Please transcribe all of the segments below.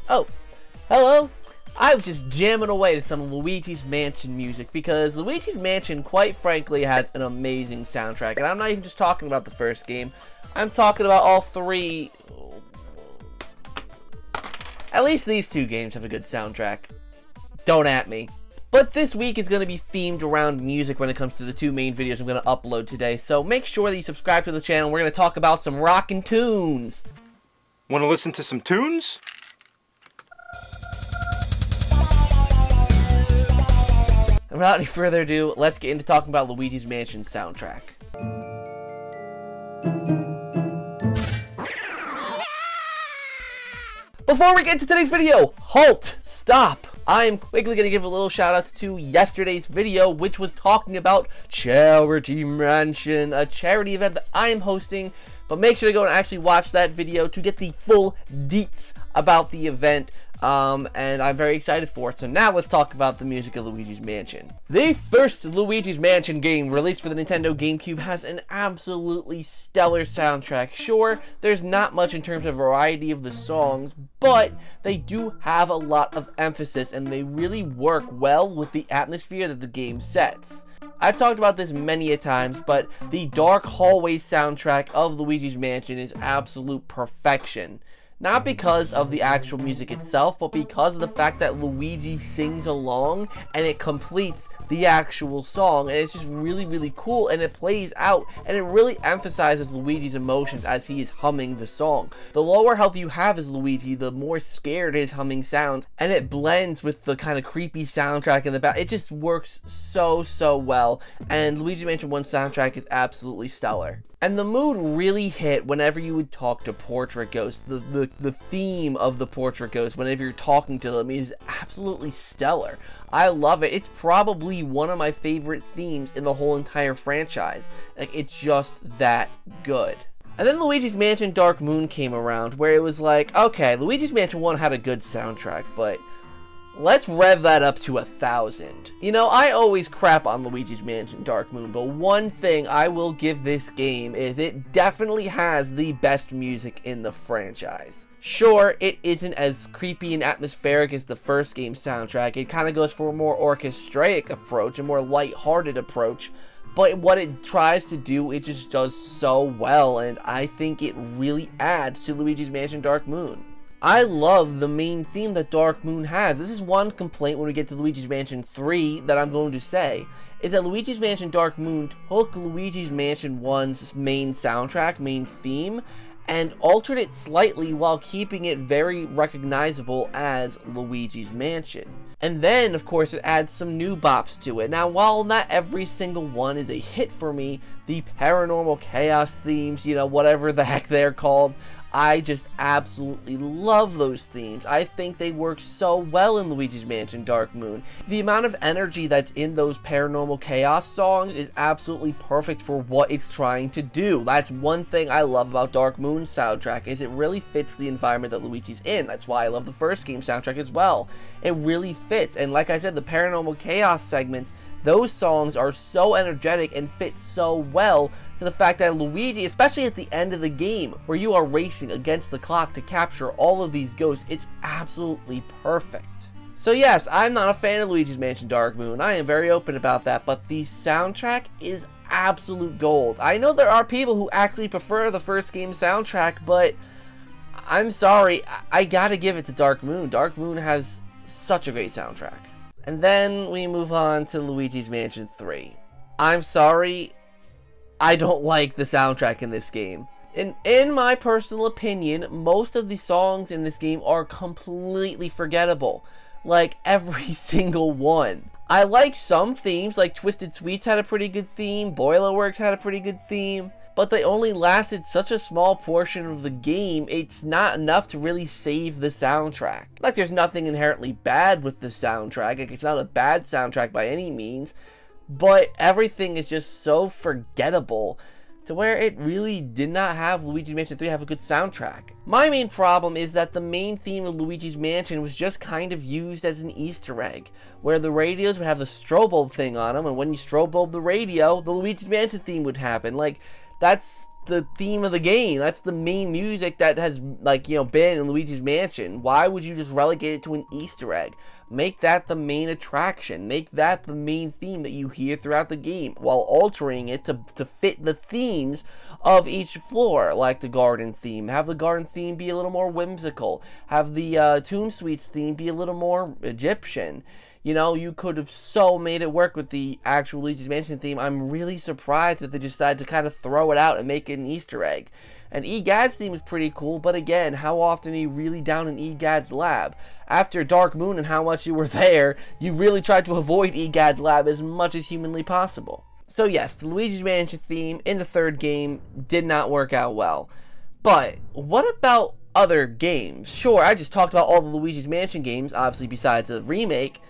Oh, hello. I was just jamming away to some Luigi's Mansion music because Luigi's Mansion, quite frankly, has an amazing soundtrack. And I'm not even just talking about the first game. I'm talking about all three. At least these two games have a good soundtrack. Don't at me. But this week is going to be themed around music when it comes to the two main videos I'm going to upload today. So make sure that you subscribe to the channel. We're going to talk about some rockin' tunes. Want to listen to some tunes? And without any further ado, let's get into talking about Luigi's Mansion soundtrack. Before we get to today's video, halt! Stop! I'm quickly going to give a little shout out to yesterday's video, which was talking about Charity Mansion, a charity event that I am hosting. But make sure to go and actually watch that video to get the full deets about the event. And I'm very excited for it. So now let's talk about the music of Luigi's Mansion. The first Luigi's Mansion game released for the Nintendo GameCube has an absolutely stellar soundtrack. Sure, there's not much in terms of variety of the songs, but they do have a lot of emphasis and they really work well with the atmosphere that the game sets. I've talked about this many a times, but the Dark Hallway soundtrack of Luigi's Mansion is absolute perfection. Not because of the actual music itself, but because of the fact that Luigi sings along and it completes the actual song, and it's just really, really cool, and it plays out, and it really emphasizes Luigi's emotions as he is humming the song. The lower health you have as Luigi, the more scared his humming sounds, and it blends with the kind of creepy soundtrack in the back. It just works so well, and Luigi's Mansion 1 soundtrack is absolutely stellar. And the mood really hit whenever you would talk to Portrait Ghosts. The theme of the Portrait Ghost, whenever you're talking to them, is absolutely stellar. I love it. It's probably one of my favorite themes in the whole entire franchise. Like, it's just that good. And then Luigi's Mansion Darkmoon came around, where it was like, okay, Luigi's Mansion 1 had a good soundtrack, but let's rev that up to 1,000. You know, I always crap on Luigi's Mansion Darkmoon, but one thing I will give this game is it definitely has the best music in the franchise. Sure, it isn't as creepy and atmospheric as the first game's soundtrack. It kind of goes for a more orchestraic approach, a more lighthearted approach, but what it tries to do, it just does so well, and I think it really adds to Luigi's Mansion Darkmoon. I love the main theme that Darkmoon has. This is one complaint when we get to Luigi's Mansion 3 that I'm going to say, is that Luigi's Mansion Darkmoon took Luigi's Mansion 1's main soundtrack, main theme, and altered it slightly while keeping it very recognizable as Luigi's Mansion. And then, of course, it adds some new bops to it. Now, while not every single one is a hit for me, the Paranormal Chaos themes, you know, whatever the heck they're called, I just absolutely love those themes. I think they work so well in Luigi's Mansion Darkmoon. The amount of energy that's in those Paranormal Chaos songs is absolutely perfect for what it's trying to do. That's one thing I love about Darkmoon's soundtrack, is it really fits the environment that Luigi's in. That's why I love the first game soundtrack as well. It really fits, and like I said, the Paranormal Chaos segments, those songs are so energetic and fit so well to the fact that Luigi, especially at the end of the game, where you are racing against the clock to capture all of these ghosts, it's absolutely perfect. So yes, I'm not a fan of Luigi's Mansion Darkmoon. I am very open about that, but the soundtrack is absolute gold. I know there are people who actually prefer the first game soundtrack, but I'm sorry, I gotta give it to Darkmoon. Darkmoon has such a great soundtrack. And then we move on to Luigi's Mansion 3. I'm sorry, I don't like the soundtrack in this game. In my personal opinion, most of the songs in this game are completely forgettable. Like, every single one. I like some themes, like Twisted Sweets had a pretty good theme, Boilerworks had a pretty good theme, but they only lasted such a small portion of the game, it's not enough to really save the soundtrack. Like, there's nothing inherently bad with the soundtrack, like, it's not a bad soundtrack by any means, but everything is just so forgettable to where it really did not have Luigi's Mansion 3 have a good soundtrack. My main problem is that the main theme of Luigi's Mansion was just kind of used as an Easter egg, where the radios would have the strobe bulb thing on them, and when you strobe bulb the radio, the Luigi's Mansion theme would happen. Like, that's the theme of the game. That's the main music that has, like, you know, been in Luigi's Mansion. Why would you just relegate it to an Easter egg? Make that the main attraction. Make that the main theme that you hear throughout the game, while altering it to fit the themes of each floor, like the garden theme. Have the garden theme be a little more whimsical. Have the Tomb Suites theme be a little more Egyptian. You know, you could have so made it work with the actual Luigi's Mansion theme. I'm really surprised that they decided to kind of throw it out and make it an Easter egg. And EGAD's theme is pretty cool, but again, how often are you really down in EGAD's lab? After Darkmoon and how much you were there, you really tried to avoid EGAD's lab as much as humanly possible. So yes, the Luigi's Mansion theme in the third game did not work out well. But what about other games? Sure, I just talked about all the Luigi's Mansion games, obviously besides the remake,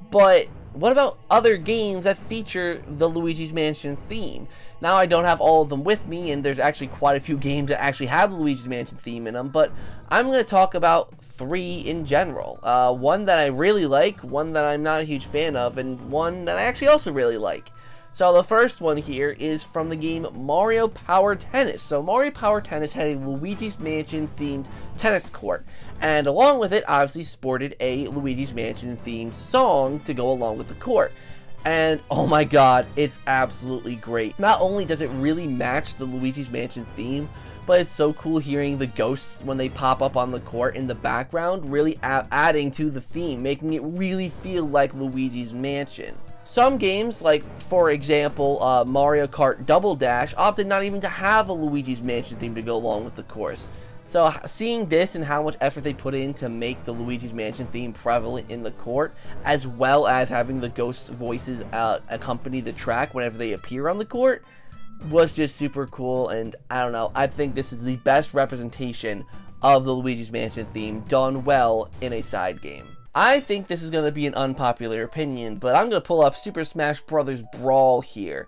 but what about other games that feature the Luigi's Mansion theme? Now, I don't have all of them with me, and there's actually quite a few games that actually have the Luigi's Mansion theme in them, but I'm going to talk about 3 in general. One that I really like, one that I'm not a huge fan of, and one that I actually also really like. So the first one here is from the game Mario Power Tennis. So Mario Power Tennis had a Luigi's Mansion themed tennis court, and along with it obviously sported a Luigi's Mansion themed song to go along with the court. And oh my god, it's absolutely great. Not only does it really match the Luigi's Mansion theme, but it's so cool hearing the ghosts when they pop up on the court in the background, really adding to the theme, making it really feel like Luigi's Mansion. Some games, like for example Mario Kart Double Dash, opted not even to have a Luigi's Mansion theme to go along with the course. So seeing this and how much effort they put in to make the Luigi's Mansion theme prevalent in the court, as well as having the ghost voices accompany the track whenever they appear on the court, was just super cool. And I don't know, I think this is the best representation of the Luigi's Mansion theme done well in a side game. I think this is going to be an unpopular opinion, but I'm going to pull up Super Smash Bros. Brawl here.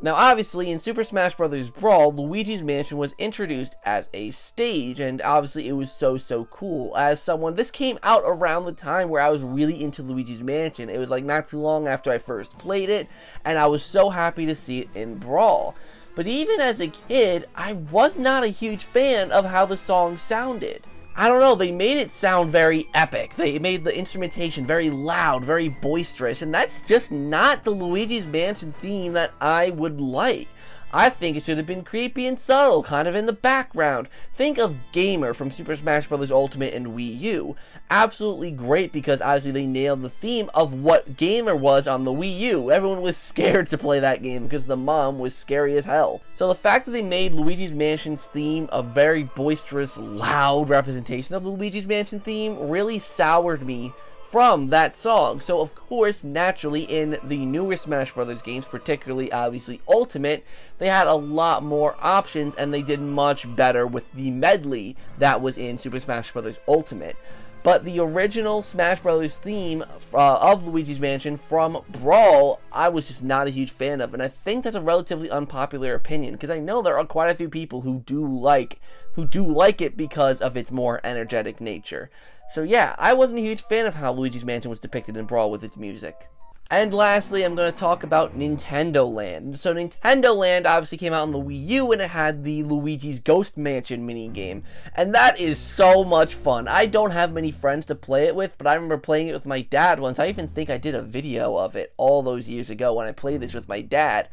Now, obviously, in Super Smash Bros. Brawl, Luigi's Mansion was introduced as a stage, and obviously it was so cool. As someone, this came out around the time where I was really into Luigi's Mansion. It was like not too long after I first played it, and I was so happy to see it in Brawl. But even as a kid, I was not a huge fan of how the song sounded. I don't know, they made it sound very epic. They made the instrumentation very loud, very boisterous, and that's just not the Luigi's Mansion theme that I would like. I think it should have been creepy and subtle, kind of in the background. Think of Gamer from Super Smash Bros. Ultimate and Wii U. Absolutely great because obviously they nailed the theme of what Gamer was on the Wii U. Everyone was scared to play that game because the mom was scary as hell. So the fact that they made Luigi's Mansion's theme a very boisterous, loud representation of the Luigi's Mansion theme really soured me from that song. So of course, naturally, in the newer Smash Brothers games, particularly obviously Ultimate, they had a lot more options and they did much better with the medley that was in Super Smash Bros. Ultimate. But the original Smash Brothers theme of Luigi's Mansion from Brawl, I was just not a huge fan of, and I think that's a relatively unpopular opinion because I know there are quite a few people who do like it because of its more energetic nature. So yeah, I wasn't a huge fan of how Luigi's Mansion was depicted in Brawl with its music. And lastly, I'm going to talk about Nintendo Land. So Nintendo Land obviously came out on the Wii U, and it had the Luigi's Ghost Mansion minigame. And that is so much fun. I don't have many friends to play it with, but I remember playing it with my dad once. I even think I did a video of it all those years ago when I played this with my dad.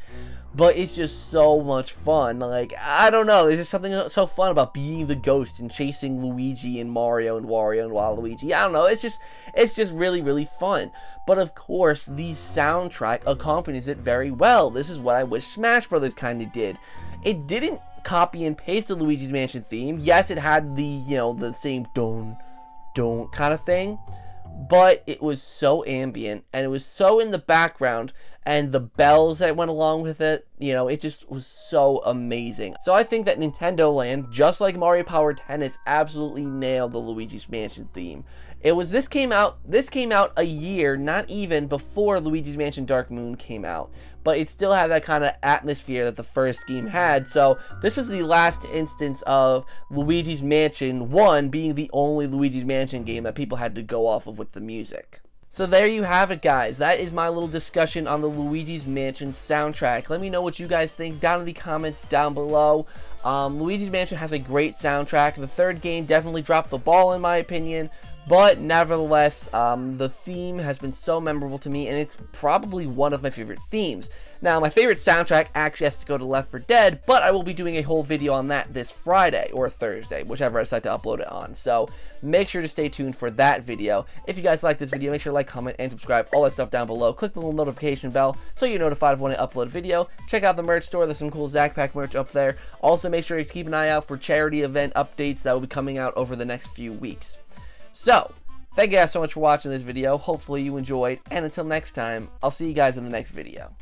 But it's just so much fun. Like, I don't know, there's just something so fun about being the ghost and chasing Luigi and Mario and Wario and Waluigi. I don't know, it's just really fun. But of course, the soundtrack accompanies it very well. This is what I wish Smash Brothers kind of did. It didn't copy and paste the Luigi's Mansion theme. Yes, it had the, you know, the same don't kind of thing. But it was so ambient, and it was so in the background, and the bells that went along with it, you know, it just was so amazing. So I think that Nintendo Land, just like Mario Power Tennis, absolutely nailed the Luigi's Mansion theme. This came out a year, not even before Luigi's Mansion Darkmoon came out, but it still had that kind of atmosphere that the first game had. So this was the last instance of Luigi's Mansion 1 being the only Luigi's Mansion game that people had to go off of with the music. So there you have it, guys. That is my little discussion on the Luigi's Mansion soundtrack. Let me know what you guys think down in the comments down below. Luigi's Mansion has a great soundtrack. The third game definitely dropped the ball in my opinion, but nevertheless, the theme has been so memorable to me, and it's probably one of my favorite themes. Now, my favorite soundtrack actually has to go to Left 4 Dead, but I will be doing a whole video on that this Friday, or Thursday, whichever I decide to upload it on. So, make sure to stay tuned for that video. If you guys like this video, make sure to like, comment, and subscribe, all that stuff down below. Click the little notification bell so you're notified of when I upload a video. Check out the merch store, there's some cool ZakPak merch up there. Also, make sure to keep an eye out for charity event updates that will be coming out over the next few weeks. So, thank you guys so much for watching this video. Hopefully you enjoyed, and until next time, I'll see you guys in the next video.